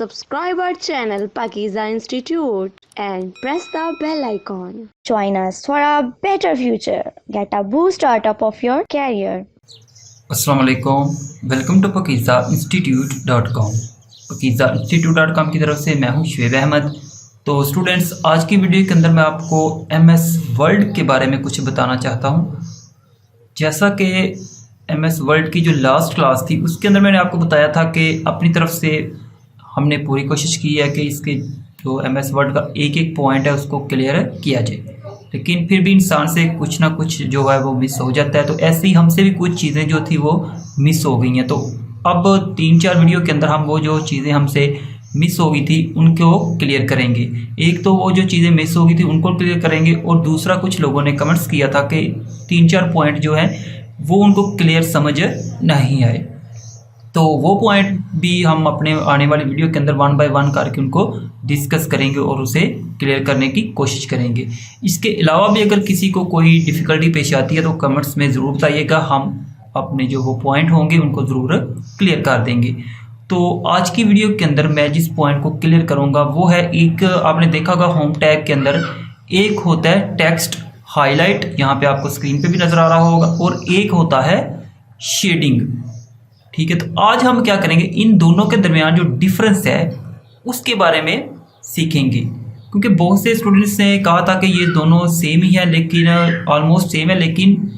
subscribe our channel Pakiza Institute and press the bell icon. Join us for a better future. Get a boost out of your career. अस्सलामुअलैकुम, welcome to pakizainstitute.com। pakizainstitute.com की तरफ से मैं हूं शुएब अहमद। तो students, आज की video के अंदर मैं आपको MS वर्ड के बारे में कुछ बताना चाहता हूं। जैसा कि MS वर्ड की जो लास्ट क्लास थी उसके अंदर मैंने आपको बताया था कि अपनी तरफ से हमने पूरी कोशिश की है कि इसके जो MS वर्ड का एक एक पॉइंट है उसको क्लियर किया जाए, लेकिन फिर भी इंसान से कुछ ना कुछ जो है वो मिस हो जाता है। तो ऐसे ही हमसे भी कुछ चीज़ें जो थी वो मिस हो गई हैं। तो अब 3-4 वीडियो के अंदर हम वो जो चीज़ें हमसे मिस हो गई थी उनको क्लियर करेंगे। एक तो वो जो चीज़ें मिस हो गई थी उनको क्लियर करेंगे, और दूसरा कुछ लोगों ने कमेंट्स किया था कि 3-4 पॉइंट जो है वो उनको क्लियर समझ नहीं आए। तो वो पॉइंट भी हम अपने आने वाली वीडियो के अंदर 1 बाय 1 करके उनको डिस्कस करेंगे और उसे क्लियर करने की कोशिश करेंगे। इसके अलावा भी अगर किसी को कोई डिफ़िकल्टी पेश आती है तो कमेंट्स में ज़रूर बताइएगा, हम अपने जो वो पॉइंट होंगे उनको ज़रूर क्लियर कर देंगे। तो आज की वीडियो के अंदर मैं जिस पॉइंट को क्लियर करूँगा वो है, एक आपने देखा होगा होम टैग के अंदर एक होता है टेक्स्ट हाईलाइट, यहाँ पे आपको स्क्रीन पे भी नज़र आ रहा होगा, और एक होता है शेडिंग। ठीक है, तो आज हम क्या करेंगे, इन दोनों के दरमियान जो डिफरेंस है उसके बारे में सीखेंगे। क्योंकि बहुत से स्टूडेंट्स ने कहा था कि ये दोनों सेम ही है, लेकिन ऑलमोस्ट सेम है, लेकिन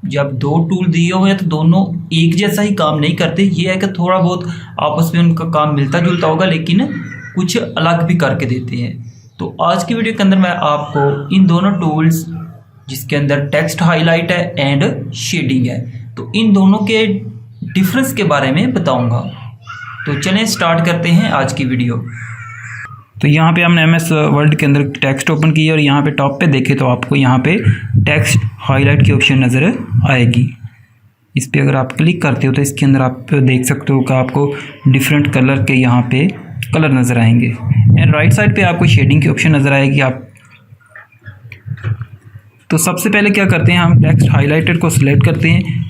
जब दो टूल दिए हुए हैं तो दोनों एक जैसा ही काम नहीं करते। ये है कि थोड़ा बहुत आपस में उनका काम मिलता जुलता होगा, लेकिन कुछ अलग भी करके देते हैं। तो आज की वीडियो के अंदर मैं आपको इन दोनों टूल्स, जिसके अंदर टेक्स्ट हाईलाइट है एंड शेडिंग है, तो इन दोनों के डिफरेंस के बारे में बताऊंगा। तो चलें स्टार्ट करते हैं आज की वीडियो। तो यहाँ पे हमने MS वर्ड के अंदर टेक्स्ट ओपन किया और यहाँ पे टॉप पे देखें तो आपको यहाँ पे टेक्स्ट हाईलाइट की ऑप्शन नज़र आएगी। इस पर अगर आप क्लिक करते हो तो इसके अंदर आप देख सकते हो कि आपको डिफरेंट कलर के यहाँ पे कलर नज़र आएंगे, एंड राइट साइड पे आपको शेडिंग की ऑप्शन नज़र आएगी। आप तो सबसे पहले क्या करते हैं, हम टेक्स्ट हाईलाइटेड को सिलेक्ट करते हैं।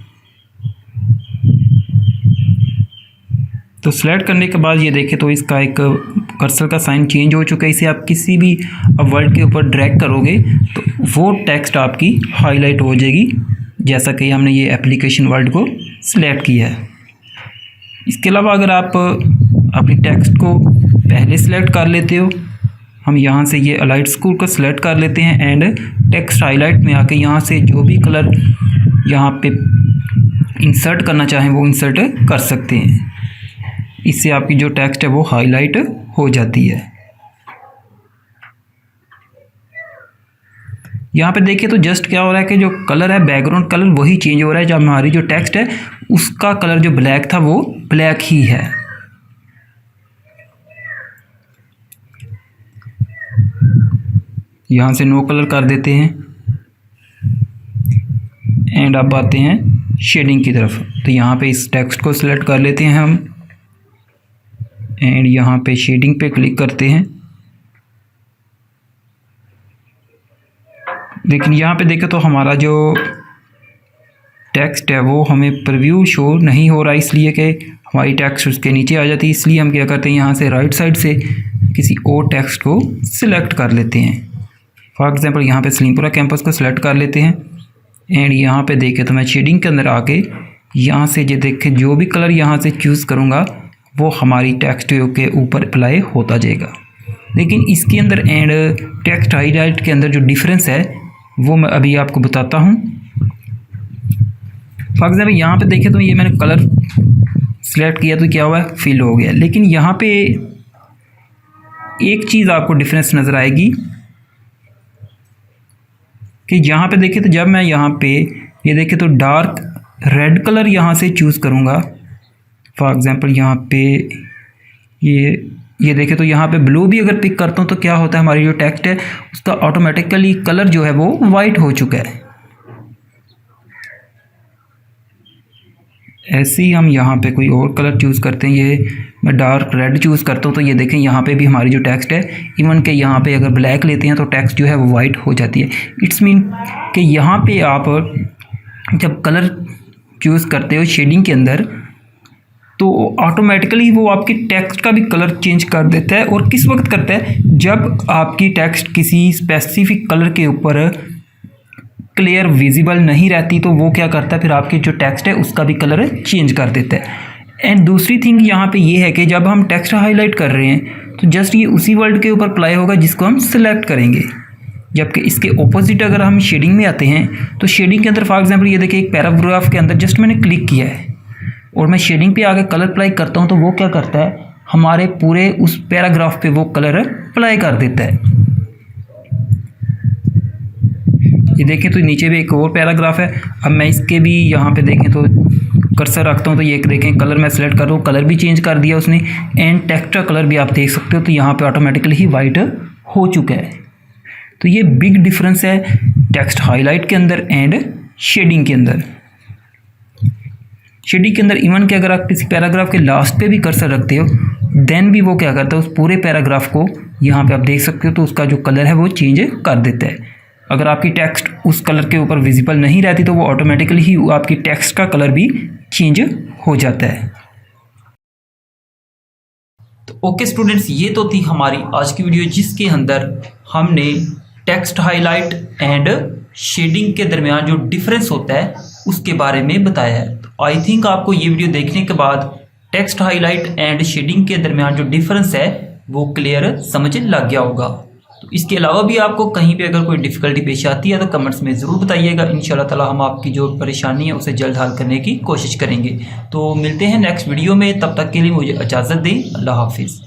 तो सिलेक्ट करने के बाद ये देखें तो इसका एक कर्सर का साइन चेंज हो चुका है। इसे आप किसी भी वर्ड के ऊपर ड्रैग करोगे तो वो टेक्स्ट आपकी हाईलाइट हो जाएगी, जैसा कि हमने ये एप्लीकेशन वर्ड को सिलेक्ट किया है। इसके अलावा अगर आप अपनी टेक्स्ट को पहले सिलेक्ट कर लेते हो, हम यहाँ से ये अलाइट स्कूल को सिलेक्ट कर लेते हैं एंड टेक्स्ट हाईलाइट में आके यहाँ से जो भी कलर यहाँ पे इंसर्ट करना चाहें वो इंसर्ट कर सकते हैं। इससे आपकी जो टेक्स्ट है वो हाईलाइट हो जाती है। यहाँ पे देखिए तो जस्ट क्या हो रहा है कि जो कलर है, बैकग्राउंड कलर वही चेंज हो रहा है, जब हमारी जो टेक्स्ट है उसका कलर जो ब्लैक था वो ब्लैक ही है। यहाँ से नो कलर कर देते हैं एंड अब आते हैं शेडिंग की तरफ। तो यहाँ पे इस टेक्स्ट को सिलेक्ट कर लेते हैं हम एंड यहाँ पे शेडिंग पे क्लिक करते हैं। लेकिन यहाँ पे देखें तो हमारा जो टेक्स्ट है वो हमें प्रीव्यू शो नहीं हो रहा, इसलिए कि हमारी टेक्स्ट उसके नीचे आ जाती है। इसलिए हम क्या करते हैं, यहाँ से राइट साइड से किसी और टेक्स्ट को सिलेक्ट कर लेते हैं। फॉर एग्जांपल यहाँ पे सलीमपुरा कैंपस को सिलेक्ट कर लेते हैं एंड यहाँ पे देखें तो मैं शेडिंग के अंदर आके यहाँ से जो देखें जो भी कलर यहाँ से चूज़ करूँगा वो हमारी टेक्स्ट के ऊपर अप्लाई होता जाएगा। लेकिन इसके अंदर एंड टेक्स्ट हाईलाइट के अंदर जो डिफरेंस है वो मैं अभी आपको बताता हूँ। फॉर एग्जाम्पल यहाँ पे देखें तो ये मैंने कलर सिलेक्ट किया तो क्या हुआ है, फिल हो गया। लेकिन यहाँ पे एक चीज़ आपको डिफरेंस नज़र आएगी कि यहाँ पे देखें तो जब मैं यहाँ पे ये देखें तो डार्क रेड कलर यहाँ से चूज़ करूँगा, फॉर एग्ज़ाम्पल यहाँ पे ये देखें तो यहाँ पे ब्लू भी अगर पिक करता हूँ तो क्या होता है, हमारी जो टेक्स्ट है उसका ऑटोमेटिकली कलर जो है वो वाइट हो चुका है। ऐसे ही हम यहाँ पे कोई और कलर चूज़ करते हैं, ये मैं डार्क रेड चूज़ करता हूँ तो ये देखें यहाँ पे भी हमारी जो टेक्स्ट है, इवन के यहाँ पे अगर ब्लैक लेते हैं तो टेक्स्ट जो है वो वाइट हो जाती है। इट्स मीन कि यहाँ पे आप जब कलर चूज़ करते हो शेडिंग के अंदर तो ऑटोमेटिकली वो आपकी टेक्स्ट का भी कलर चेंज कर देता है। और किस वक्त करता है, जब आपकी टेक्स्ट किसी स्पेसिफिक कलर के ऊपर क्लियर विजिबल नहीं रहती तो वो क्या करता है, फिर आपकी जो टेक्स्ट है उसका भी कलर चेंज कर देता है। एंड दूसरी थिंग यहाँ पे ये है कि जब हम टेक्स्ट हाईलाइट कर रहे हैं तो जस्ट ये उसी वर्ड के ऊपर अप्लाई होगा जिसको हम सिलेक्ट करेंगे। जबकि इसके ऑपोजिट अगर हम शेडिंग में आते हैं तो शेडिंग के अंदर फॉर एग्जांपल ये देखिए एक पैराग्राफ के अंदर जस्ट मैंने क्लिक किया है और मैं शेडिंग पे आके कलर अप्लाई करता हूँ तो वो क्या करता है, हमारे पूरे उस पैराग्राफ पे वो कलर अप्लाई कर देता है। ये देखें तो नीचे भी एक और पैराग्राफ है। अब मैं इसके भी यहाँ पे देखें तो कर्सर रखता हूँ तो ये देखें कलर मैं सेलेक्ट कर रहा हूँ, कलर भी चेंज कर दिया उसने। एंड टेक्स्ट का कलर भी आप देख सकते हो तो यहाँ पे ऑटोमेटिकली ही वाइट हो चुका है। तो ये बिग डिफरेंस है टेक्स्ट हाईलाइट के अंदर एंड शेडिंग के अंदर। शेडिंग के अंदर इवन कि अगर आप किसी पैराग्राफ के लास्ट पे भी कर्सर रखते हो देन भी वो क्या करता है, उस पूरे पैराग्राफ को यहाँ पे आप देख सकते हो तो उसका जो कलर है वो चेंज कर देता है। अगर आपकी टेक्स्ट उस कलर के ऊपर विजिबल नहीं रहती तो वो ऑटोमेटिकली ही आपकी टेक्स्ट का कलर भी चेंज हो जाता है। तो ओके स्टूडेंट्स, ये तो थी हमारी आज की वीडियो जिसके अंदर हमने टेक्स्ट हाईलाइट एंड शेडिंग के दरमियान जो डिफरेंस होता है उसके बारे में बताया है। तो आई थिंक आपको ये वीडियो देखने के बाद टेक्स्ट हाईलाइट एंड शेडिंग के दरमियान जो डिफरेंस है वो क्लियर समझ लग गया होगा। तो इसके अलावा भी आपको कहीं पे अगर कोई डिफ़िकल्टी पेश आती है तो कमेंट्स में ज़रूर बताइएगा। इंशाल्लाह ताला हम आपकी जो परेशानी है उसे जल्द हल करने की कोशिश करेंगे। तो मिलते हैं नेक्स्ट वीडियो में, तब तक के लिए मुझे इजाज़त दें। अल्लाह हाफिज़।